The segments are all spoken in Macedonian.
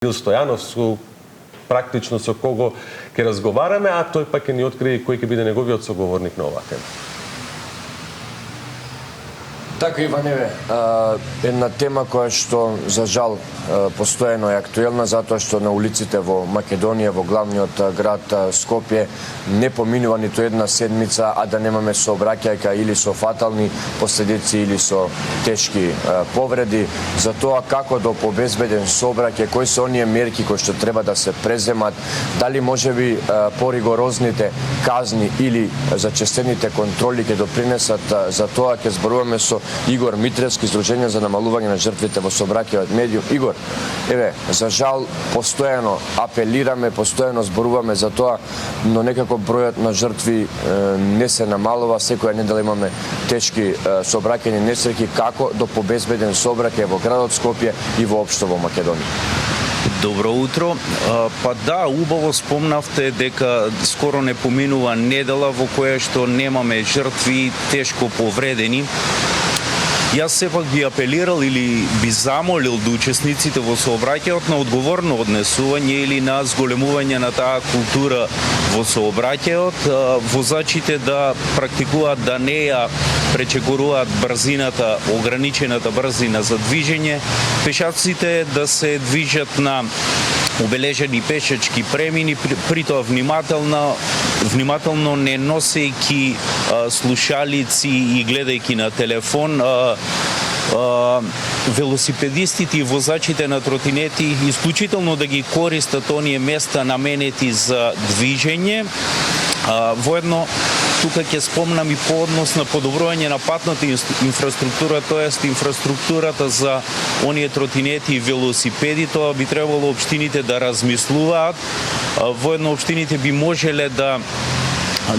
Стојанов практично со кого ќе разговараме, а тој пак ќе ни открие кој ќе биде неговиот соговорник на оваа тема. Така, Иваневе, една тема која што за жал постојано е актуелна, затоа што на улиците во Македонија, во главниот град Скопје, не поминува ниту една седмица, а да немаме сообраќајка или со фатални последици или со тешки повреди. За тоа како да обезбеден сообраќај, кои се оние мерки кои што треба да се преземат, дали можеби поригорозните казни или зачестените контроли ќе допринесат за тоа, ќе зборуваме со Игор Митревски, Издружение за намалување на жртвите во сообраќајот медиум. Игор, еве, за жал постојано апелираме, постојано зборуваме за тоа, но некако бројот на жртви не се намалува, секоја недела имаме тешки сообраќајни несреќи. Како до побезбеден сообраќај во градот Скопје и воопшто во Македонија? Добро утро. Па да, убаво спомнавте дека скоро не поминува недела во која што немаме жртви тешко повредени. Јас сепак би апелирал или би замолил да учесниците во сообраќајот на одговорно однесување или на зголемување на таа култура во сообраќајот, возачите да практикуваат да не ја пречекоруваат брзината, ограничената брзина за движење, пешаците да се движат на обележени пешачки премини, при тоа внимателно не носејќи слушалици и гледајќи на телефон. Велосипедистите и возачите на тротинети исклучително да ги користат оние места наменети за движење. Воедно, тука ќе спомнам и по однос на подобрување на патната инфраструктура, тоест инфраструктурата за оние тротинети и велосипеди. Тоа би требало општините да размислуваат. Воедно, општините би можеле да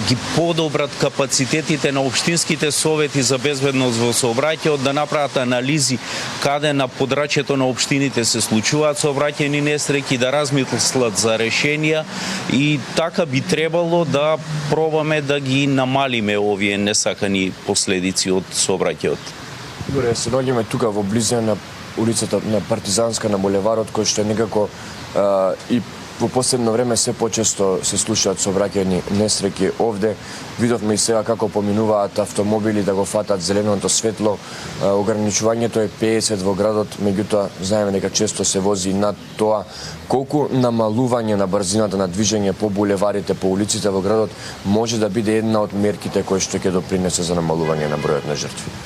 ги подобрат капацитетите на општинските совети за безбедност во сообраќајот, да направат анализи каде на подрачјето на општините се случуваат сообраќајни несреќи, да размислат за решенија и така би требало да пробаме да ги намалиме овие несакани последици од сообраќајот. Добре, се наоѓаме тука во близина на улицата на Партизанска, на булеварот, кој што е некако и во последно време се почесто се слушаат сообраќајни несреќи овде. Видовме и сега како поминуваат автомобили да го фатат зеленото светло. Ограничувањето е 50 во градот, меѓутоа знаеме дека често се вози над тоа. Колку намалување на брзината на движење по булеварите, по улиците во градот може да биде една од мерките кои што ќе допринесе за намалување на бројот на жртви?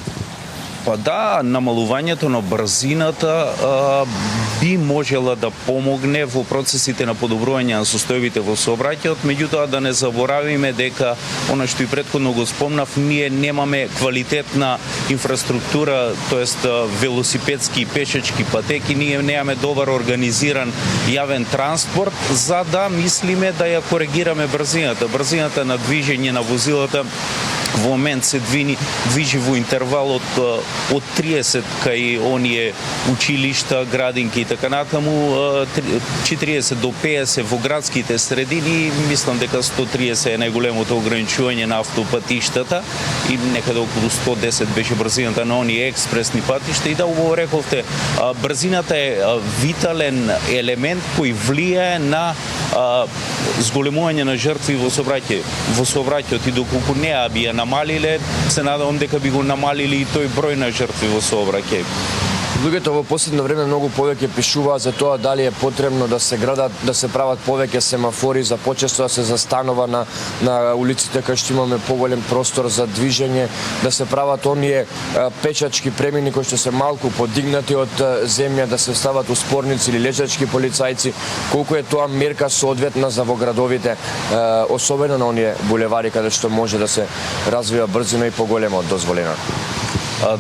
Па да, намалувањето на брзината би можела да помогне во процесите на подобрување на состојбите во сообраќајот, меѓутоа да не заборавиме дека, она што и претходно го спомнав, ние немаме квалитетна инфраструктура, тоест велосипедски и пешачки патеки, ние немаме добар организиран јавен транспорт, за да мислиме да ја коригираме брзината. Брзината на движење на возилата во момент се движи во интервал од 30 кај оние училишта, градинки и така натаму, 40 до 50 во градските средини, мислам дека 130 е најголемото ограничување на автопатиштата и некаде околу 110 беше брзината на оние експресни патишта. И да, убаво рековте, брзината е витален елемент кој влијае на зголемување на жртви во сообраќајот и доколку не би ја намалиле, се надевам дека би го намалили и тој број на жртви во сообраќај. Луѓето во последно време многу повеќе пишуваат за тоа дали е потребно да се градат, да се прават повеќе семафори, за почесто да се застанува на улиците кај што имаме поголем простор за движење, да се прават оние печачки премини кои што се малку подигнати од земја, да се стават успорници или лежачки полицајци. Колку е тоа мерка соодветна за во градовите, особено на оние булевари каде што може да се развива брзина и поголема од дозволена?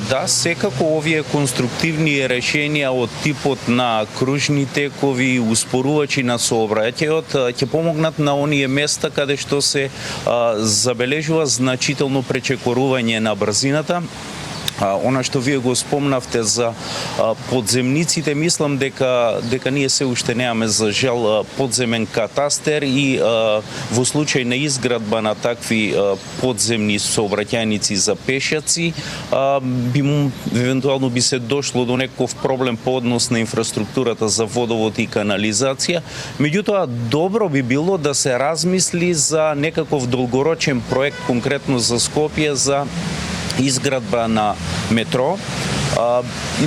Да, секако овие конструктивни решенија од типот на кружни текови, успорувачи на сообраќајот ќе помогнат на оние места каде што се забележува значително пречекорување на брзината. Она што вие го спомнавте за подземниците, мислам дека ние се уште немаме за жал подземен катастер и во случај на изградба на такви подземни сообраќајници за пешаци евентуално би се дошло до некој проблем по однос на инфраструктурата за водовод и канализација. Меѓутоа добро би било да се размисли за некаков долгорочен проект конкретно за Скопје за изградба на метро,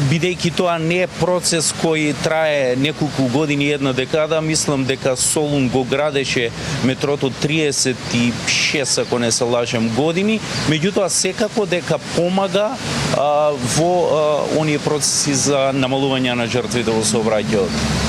бидејќи тоа не е процес кој трае неколку години, една декада. Мислам дека Солун го градеше метрото 36, ако не се лажам, години. Меѓутоа секако дека помага во оние процеси за намалување на жртвите во сообраќајот.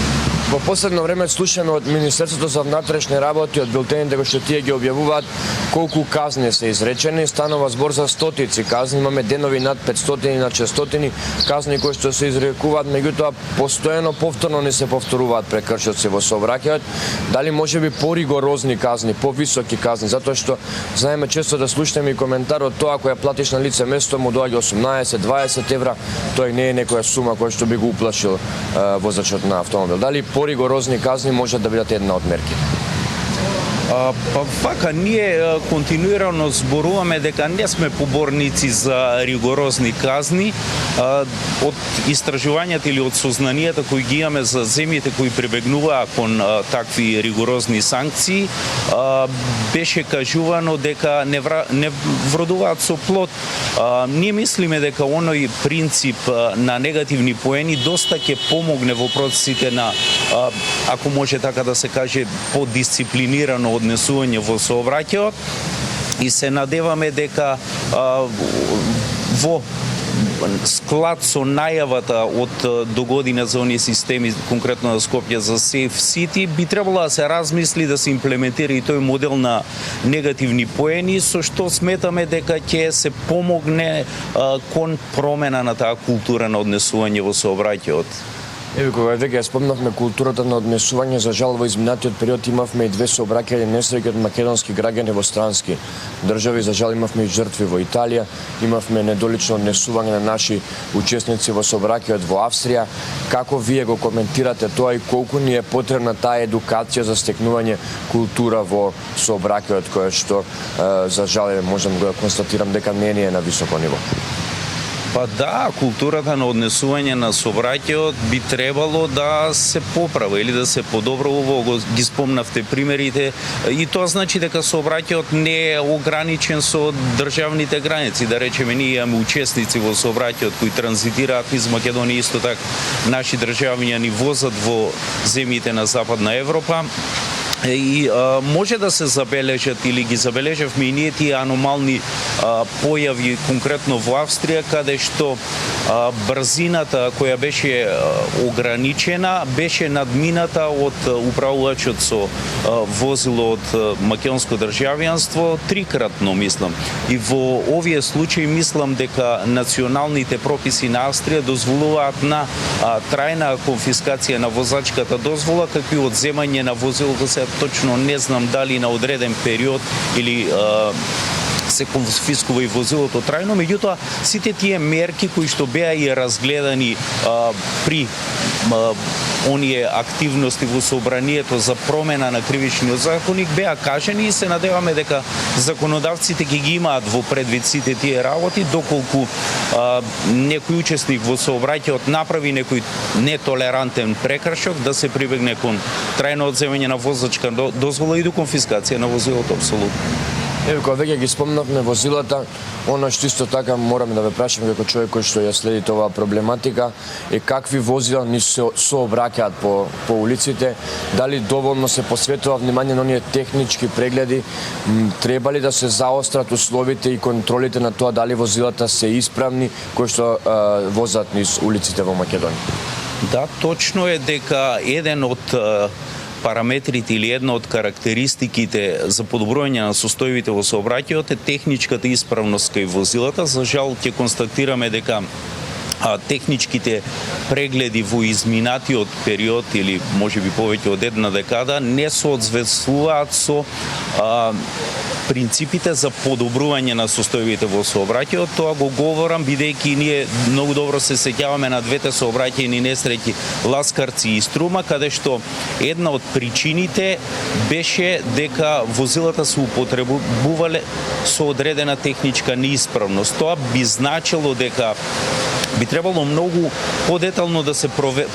Во последно време слушаме од Министерството за внатрешни работи, од билтените кои што тие ги објавуваат колку казни се изречени, станува збор за стотици казни, имаме денови над 500 и над 600 казни кои што се изрекуваат, меѓутоа постојано повторно не се повторуваат прекршоци во сообраќајот. Дали можеби поригорозни казни, повисоки казни, затоа што знаеме често да слушаме и коментар од тоа која платиш на лице место му доаѓа 18-20 евра, тој не е некоја сума која што би го уплашил возачот на автомобил. Дали поригорозни казни можат да бидат една од мерките? Па вака, ние континуирано зборуваме дека не сме поборници за ригорозни казни. Од истражувањата или од сознанијата кои ги имаме за земјите кои прибегнуваа кон такви ригорозни санкции, беше кажувано дека не вродуваат со плод. Ние мислиме дека оној принцип на негативни поени доста ќе помогне во процесите на, ако може така да се каже, подисциплинирано однесување во сообраќајот, и се надеваме дека во склад со најавата од догодина за оние системи, конкретно на Скопје за Safe City, би требало да се размисли да се имплементира и тој модел на негативни поени, со што сметаме дека ќе се помогне кон промена на таа култура на однесување во сообраќајот. Еве, кога веќе спомнавме културата на однесување, за жал во изминатиот период имавме и две сообраќајни несреќи од македонски граѓани во странски држави. За жал имавме и жртви во Италија, имавме недолично однесување на наши учесници во сообраќајот во Австрија. Како вие го коментирате тоа и колку ни е потребна таа едукација за стекнување култура во сообраќајот, која што за жал можам да констатирам дека не е на високо ниво? Па да, културата на однесување на сообраќајот би требало да се поправи или да се подобрува. Ги спомнавте примерите, и тоа значи дека сообраќајот не е ограничен со државните граници. Да речеме, ние имаме учесници во сообраќајот кои транзитираат низ Македонија, исто така наши државјани возат во земјите на Западна Европа. И може да се забележат или ги забележавме и ние тие аномални појави конкретно во Австрија, каде што брзината која беше ограничена беше надмината од управувачот со возило од македонско државјанство трикратно, мислам. И во овие случаи мислам дека националните прописи на Австрија дозволуваат на трајна конфискација на возачката дозвола, како и одземање на возилото. Се точно не знам дали на одреден период или се конфискува и возилото трајно, меѓутоа сите тие мерки кои што беа и разгледани при оние активности во собранието за промена на кривичниот законник беа кажани, и се надеваме дека законодавците ќе ги имаат во предвид сите тие работи, доколку некој учесник во сообраќајот направи некој нетолерантен прекршок, да се прибегне кон трајно одземање на возачка дозвола и до конфискација на возилото апсолутно. Еве, кога веќе ги спомнавме возилата, она што исто така мораме да ве прашам како човек кој што ја следи оваа проблематика е какви возила ни се сообраќаат по улиците, дали доволно се посветува внимание на оние технички прегледи, треба ли да се заострат условите и контролите на тоа дали возилата се исправни кои што возат низ улиците во Македонија? Да, точно е дека еден од параметрите или една од карактеристиките за подобрување на состојбите во сообраќајот е техничката исправност кај возилата. За жал ќе констатираме дека техничките прегледи во изминатиот период или можеби повеќе од една декада не соодветствуваат со принципите за подобрување на состојбите во сообраќајот. Тоа го говорам бидејќи ние многу добро се сеќаваме на двете сообраќајни несреќи Ласкарци и Струма, каде што една од причините беше дека возилата се употребувале со одредена техничка неисправност. Тоа би значило дека би требало многу подетално да се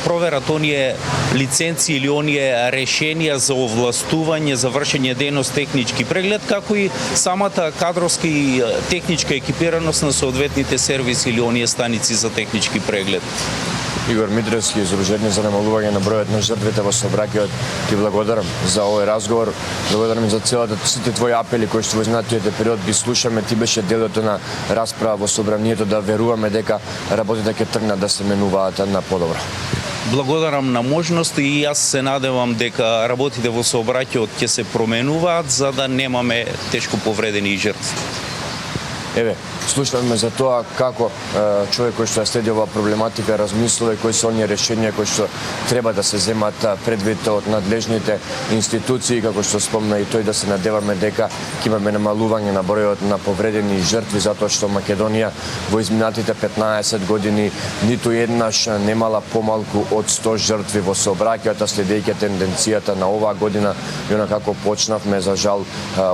проверат оние лиценци или оние решенија за овластување за вршење дејност технички преглед, како и самата кадровска и техничка екипираност на соодветните сервиси или оние станици за технички преглед. Игор Митревски, Издружение за намалување на бројот на жртвите во сообраќајот, ти благодарам за овој разговор. Благодарам и за сите твои апели кои што во изминатиот период ги слушаме. Ти беше делото на расправа во собранието да веруваме дека работите ќе тргнат да се менуваат на подобро. Благодарам на можност и јас се надевам дека работите во сообраќајот ќе се променуваат за да немаме тешко повредени и жртви. Еве, слушнавме за тоа како човек кој што ја следи оваа проблематика размислува и кои се оние решенија кои што треба да се земат предвид од надлежните институции, како што спомна и тој, да се надеваме дека ќе имаме намалување на бројот на повредени жртви, затоа што Македонија во изминатите 15 години ниту еднаш немала помалку од 100 жртви во сообраќајот, следејќи тенденцијата на оваа година и она како почнавме, за жал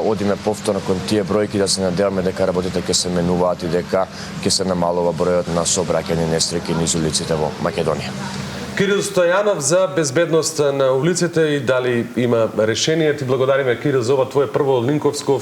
одиме повторно кон тие бројки, да се надеваме дека работите ќе се менуваат и дека ќе се намалува бројот на сообраќајни несреќи низ улиците во Македонија. Кирил Стојанов за безбедност на улиците и дали има решение. Ти благодариме, Кирил, за ова твое прво линковско